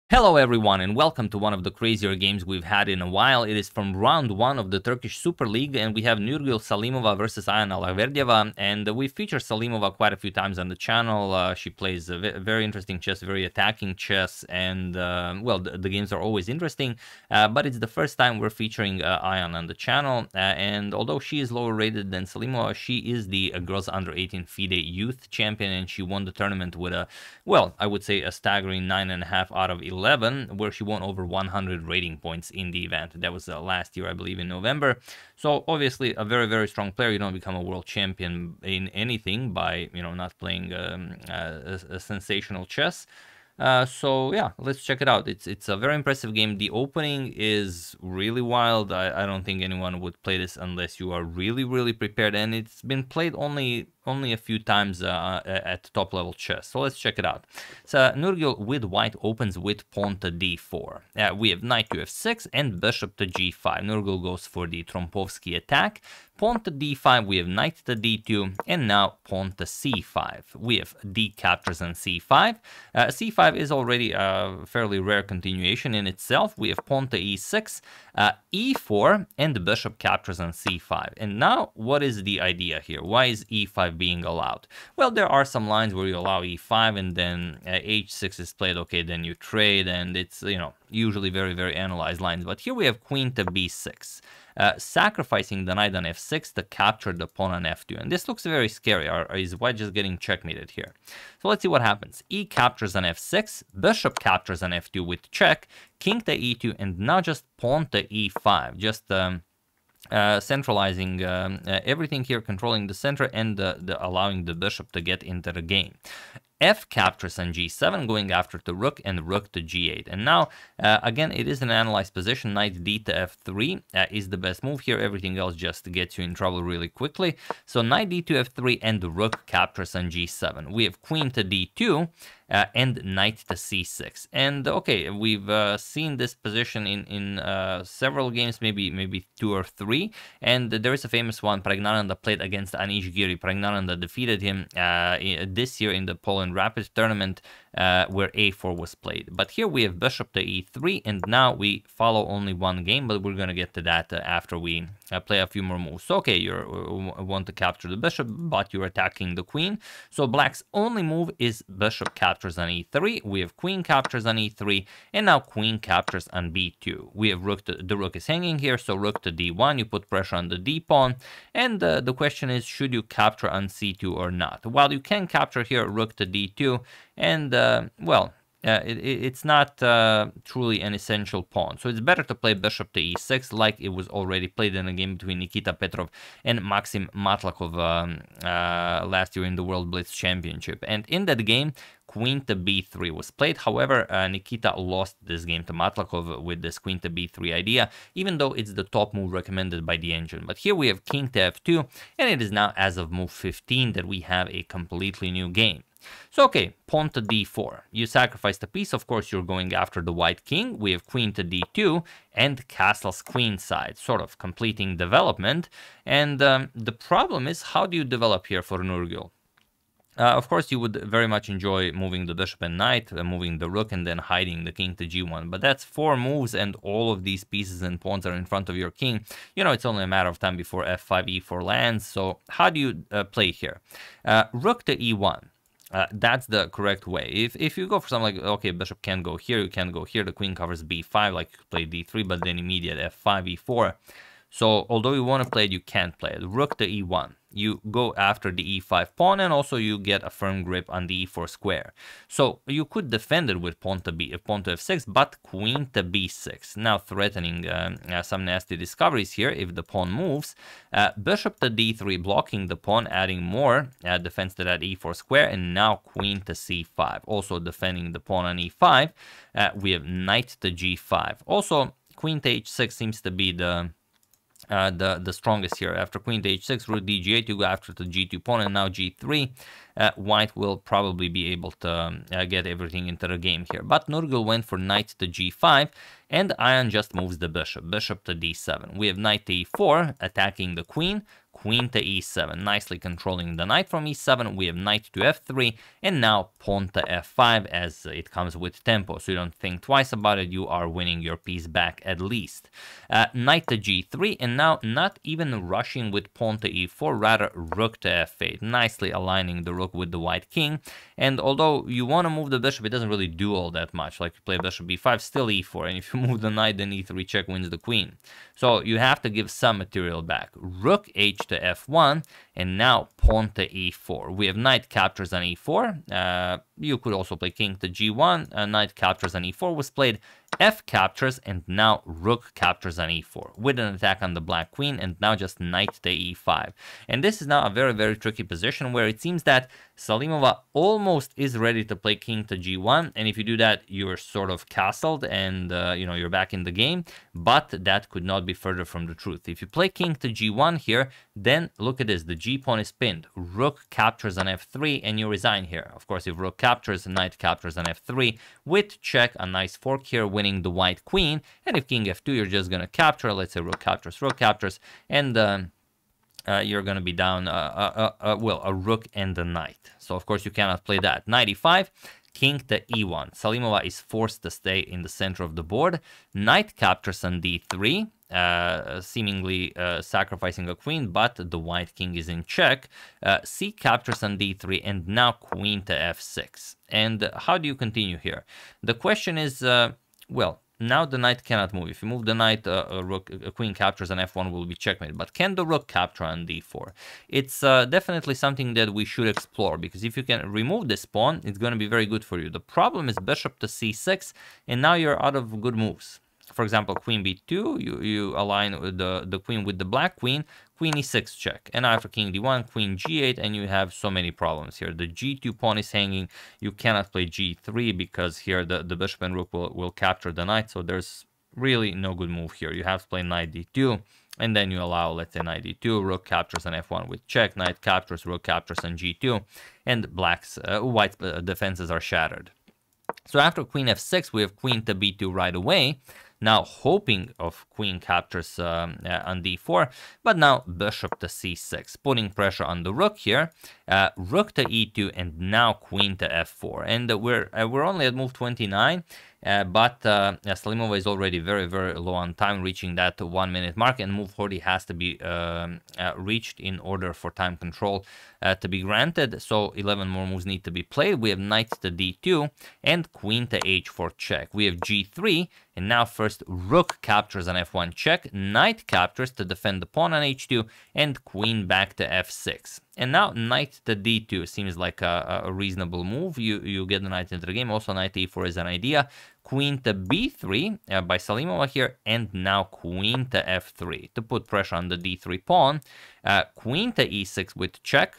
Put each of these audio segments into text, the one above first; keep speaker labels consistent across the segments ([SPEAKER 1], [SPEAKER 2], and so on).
[SPEAKER 1] Hello everyone and welcome to one of the crazier games we've had in a while. It is from round 1 of the Turkish Super League and we have Nurgül Salimova versus Ayhan Alaverdieva, and we featured Salimova quite a few times on the channel. She plays very interesting chess, very attacking chess, and well, the games are always interesting, but it's the first time we're featuring Ayhan on the channel, and although she is lower rated than Salimova, she is the girls under 18 FIDE youth champion, and she won the tournament with a, well, I would say a staggering 9.5 out of 11, where she won over 100 rating points in the event. That was last year, I believe, in November. So obviously a very, very strong player. You don't become a world champion in anything by, not playing a sensational chess. So yeah, let's check it out. It's a very impressive game. The opening is really wild. I don't think anyone would play this unless you are really, really prepared, and it's been played only a few times at top level chess. So let's check it out. So Nurgül with white opens with pawn to d4. We have knight to f6 and bishop to g5. Nurgül goes for the Trompovsky attack. Pawn to d5, we have knight to d2, and now pawn to c5. We have d captures on c5. C5 is already a fairly rare continuation in itself. We have pawn to e6, e4, and the bishop captures on c5. And now, what is the idea here? Why is e5 being allowed? Well, there are some lines where you allow e5 and then h6 is played, okay, then you trade, and it's, usually very, very analyzed lines. But here we have queen to b6. Sacrificing the knight on f6 to capture the pawn on f2. And this looks very scary. Is white just getting checkmated here? So let's see what happens. E captures on f6, bishop captures on f2 with check, king to e2, and now just pawn to e5. Just centralizing everything here, controlling the center, and allowing the bishop to get into the game. F captures on g7, going after the rook, and rook to g8. And now, again, it is an analyzed position. Knight d to f3 is the best move here. Everything else just gets you in trouble really quickly. So knight d to f3 and the rook captures on g7. We have queen to d2 and knight to c6. And okay, we've seen this position in several games, maybe 2 or 3. And there is a famous one Praggnanandhaa played against Anish Giri. Praggnanandhaa defeated him this year in the Poland Rapid tournament, where a4 was played. But here we have bishop to e3, and now we follow only one game, but we're going to get to that after we play a few more moves. So okay, you want to capture the bishop, but you're attacking the queen. So black's only move is bishop captures on e3. We have queen captures on e3, and now queen captures on b2. We have the rook is hanging here, so rook to d1. You put pressure on the d pawn, and the question is, should you capture on c2 or not? Well, you can capture here rook to d2, and well, it's not truly an essential pawn. So it's better to play bishop to e6, like it was already played in a game between Nikita Petrov and Maxim Matlakov last year in the World Blitz Championship. And in that game, queen to b3 was played. However, Nikita lost this game to Matlakov with this queen to b3 idea, even though it's the top move recommended by the engine. But here we have king to f2, and it is now as of move 15 that we have a completely new game. So okay, pawn to d4. You sacrifice the piece, of course you're going after the white king. We have queen to d2 and castles queenside, sort of completing development. And the problem is, how do you develop here for Nurgül? Of course, you would very much enjoy moving the bishop and knight, moving the rook, and then hiding the king to g1. But that's 4 moves, and all of these pieces and pawns are in front of your king. It's only a matter of time before f5, e4 lands. So how do you play here? Rook to e1. That's the correct way. If you go for something like, okay, bishop can go here, you can go here, the queen covers b5, like you play d3, but then immediate f5, e4. So although you want to play it, you can't play it. Rook to e1. You go after the e5 pawn, and also you get a firm grip on the e4 square. So you could defend it with pawn to f6, but queen to b6. Now threatening some nasty discoveries here if the pawn moves. Bishop to d3, blocking the pawn, adding more defense to that e4 square, and now queen to c5, also defending the pawn on e5. We have knight to g5. Also, queen to h6 seems to be the strongest here. After queen to h6, rook d8, you go after the g2 pawn, and now g3. White will probably be able to get everything into the game here. But Nurgül went for knight to g5, and Ayhan just moves the bishop to d7. We have knight to e4, attacking the queen, queen to e7, nicely controlling the knight from e7. We have knight to f3, and now pawn to f5, as it comes with tempo, so you don't think twice about it. You are winning your piece back at least. Knight to g3, and now not even rushing with pawn to e4, rather rook to f8, nicely aligning the rook with the white king. And although you want to move the bishop, it doesn't really do all that much. Like you play bishop b5, still e4, and if you move the knight, then e3 check wins the queen. So you have to give some material back. Rook h to f1, and now pawn to e4. We have knight captures on e4. You could also play king to g1. Knight captures on e4 was played. F captures, and now rook captures on e4 with an attack on the black queen, and now just knight to e5. And this is now a very, very tricky position where it seems that Salimova almost is ready to play king to g1, and if you do that, you're sort of castled, and you're back in the game. But that could not be further from the truth. If you play king to g1 here, then look at this: the g pawn is pinned, rook captures on f3, and you resign here. Of course, if rook captures, knight captures on f3 with check, a nice fork here, winning the white queen. And if king f2, you're just gonna capture. Let's say rook captures, and you're going to be down, a rook and a knight. So, of course, you cannot play that. Knight e5, king to e1. Salimova is forced to stay in the center of the board. Knight captures on d3, seemingly sacrificing a queen, but the white king is in check. C captures on d3, and now queen to f6. And how do you continue here? The question is, now the knight cannot move. If you move the knight, a queen captures on f1 will be checkmate. But can the rook capture on d4? It's definitely something that we should explore, because if you can remove this pawn, it's going to be very good for you. The problem is bishop to c6, and now you're out of good moves. For example, queen b2, you align the queen with the black queen, queen e6 check. And after king d1, queen g8, and you have so many problems here. The g2 pawn is hanging. You cannot play g3 because here the bishop and rook will capture the knight. So there's really no good move here. You have to play knight d2, and then you allow, let's say, knight d2, rook captures on f1 with check, knight captures, rook captures on g2, and white's defenses are shattered. So after queen f6, we have queen to b2 right away. Now hoping of queen captures on d4, but now bishop to c6, putting pressure on the rook here. Rook to e2, and now queen to f4. And we're only at move 29, but Salimova is already very, very low on time, reaching that 1 minute mark, and move 40 has to be reached in order for time control to be granted. So 11 more moves need to be played. We have knight to d2 and queen to h4 check. We have g3, and now first rook captures on f1 check, knight captures to defend the pawn on h2, and queen back to f6. And now knight to d2 seems like a reasonable move. You get the knight into the game. Also knight to e4 is an idea. Queen to b3 by Salimova here, and now queen to f3 to put pressure on the d3 pawn. Queen to e6 with check.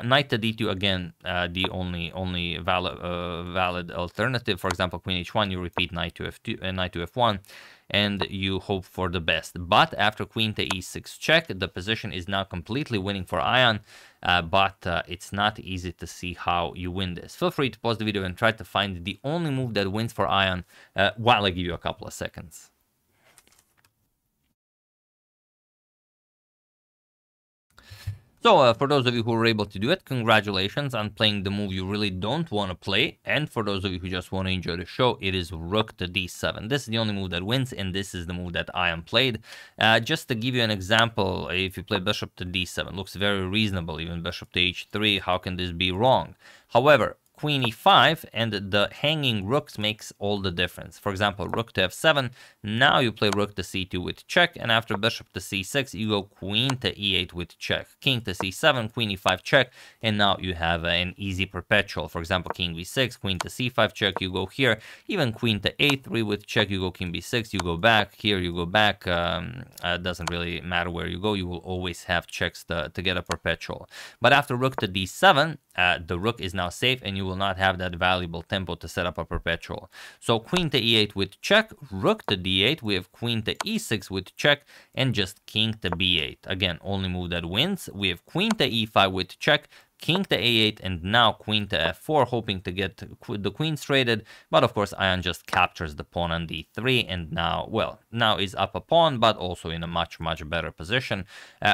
[SPEAKER 1] Knight to d2 again, the only valid alternative. For example, queen h1, you repeat knight to f2, knight to f1, and you hope for the best. But after queen to e6 check, the position is now completely winning for Ion, but it's not easy to see how you win this. Feel free to pause the video and try to find the only move that wins for Ion while I give you a couple of seconds. So for those of you who were able to do it, congratulations on playing the move you really don't want to play. And for those of you who just want to enjoy the show, it is rook to d7. This is the only move that wins, and this is the move that I am played. Just to give you an example, if you play bishop to d7, looks very reasonable. Even bishop to h3, how can this be wrong? However, queen e5 and the hanging rooks makes all the difference. For example, rook to f7, now you play rook to c2 with check, and after bishop to c6, you go queen to e8 with check. King to c7, queen e5 check, and now you have an easy perpetual. For example, king b6, queen to c5 check, you go here. Even queen to a3 with check, you go king b6, you go back. Here you go back. Doesn't really matter where you go, you will always have checks to get a perpetual. But after rook to d7, the rook is now safe, and you will will not have that valuable tempo to set up a perpetual. So queen to e8 with check, rook to d8, we have queen to e6 with check, and just king to b8. Again, only move that wins. We have queen to e5 with check, king to a8, and now queen to f4, hoping to get the queens traded, but of course Ion just captures the pawn on d3, and now, well, now is up a pawn, but also in a much better position.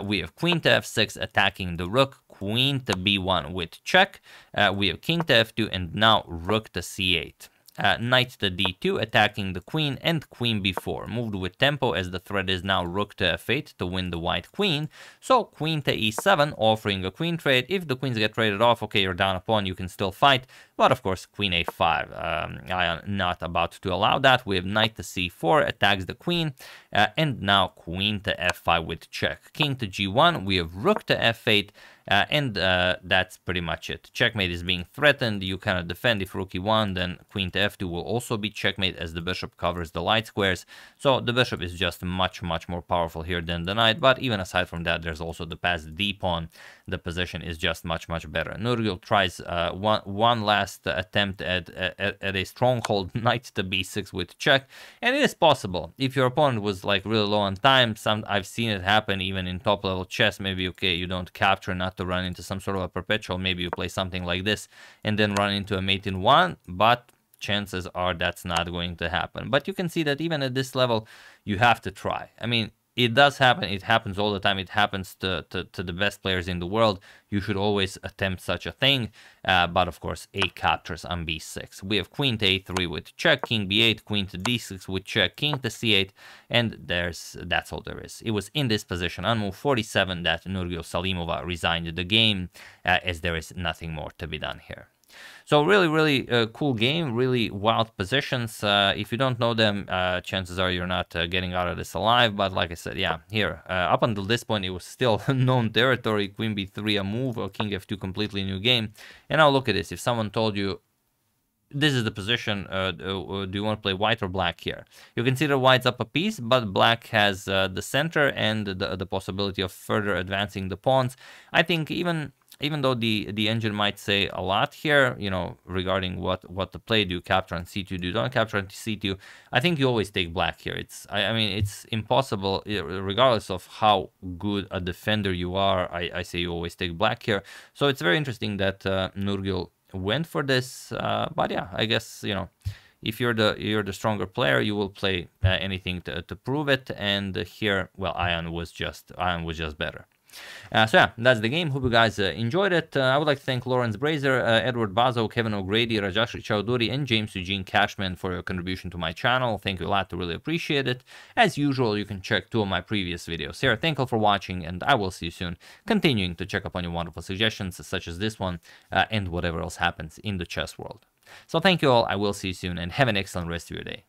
[SPEAKER 1] We have queen to f6 attacking the rook, queen to b1 with check, we have king to f2, and now rook to c8. Knight to d2 attacking the queen, and queen b4 moved with tempo as the threat is now rook to f8 to win the white queen. So queen to e7 offering a queen trade. If the queens get traded off, okay, you're down a pawn, you can still fight, but of course queen a5, Ion not about to allow that. We have knight to c4 attacks the queen, and now queen to f5 with check. King to g1, we have rook to f8, and that's pretty much it. Checkmate is being threatened. You cannot defend. If rook e1, then queen to f2 will also be checkmate as the bishop covers the light squares. So the bishop is just much more powerful here than the knight. But even aside from that, there's also the passed d pawn. The position is just much better. Nurgul tries one last attempt at a stronghold, knight to b6 with check, and it is possible. If your opponent was like really low on time, I've seen it happen even in top level chess. Maybe okay, you don't capture not to run into some sort of a perpetual, maybe you play something like this and then run into a mate in one, but chances are that's not going to happen. But you can see that even at this level, you have to try. I mean, it does happen. It happens all the time. It happens to the best players in the world. You should always attempt such a thing. But of course, a captures on b6. We have queen to a3 with check, king b8, queen to d6 with check, king to c8, and that's all there is. It was in this position on move 47 that Nurgul Salimova resigned the game, as there is nothing more to be done here. So really cool game, really wild positions. If you don't know them, chances are you're not getting out of this alive. But like I said, yeah, here, up until this point, it was still known territory. Queen b3 a move, or king f2 completely new game. And now look at this. If someone told you, this is the position, do you want to play white or black here? You consider white's up a piece, but black has the center and the possibility of further advancing the pawns. I think even though the engine might say a lot here, you know, regarding what to play, do you capture on c2, do you don't capture on c2, I think you always take black here. I mean, it's impossible, regardless of how good a defender you are, I say you always take black here. So it's very interesting that Nurgul went for this, but yeah, I guess, you know, if you're the stronger player, you will play anything to prove it. And here, well, Ion was just better. So yeah, that's the game. Hope you guys enjoyed it. I would like to thank Lawrence Brazier, Edward Bazo, Kevin O'Grady, Rajashri Chowdhury, and James Eugene Cashman for your contribution to my channel. Thank you a lot, to really appreciate it. As usual, you can check 2 of my previous videos here. Thank you for watching, and I will see you soon, continuing to check up on your wonderful suggestions, such as this one, and whatever else happens in the chess world. So thank you all, I will see you soon, and have an excellent rest of your day.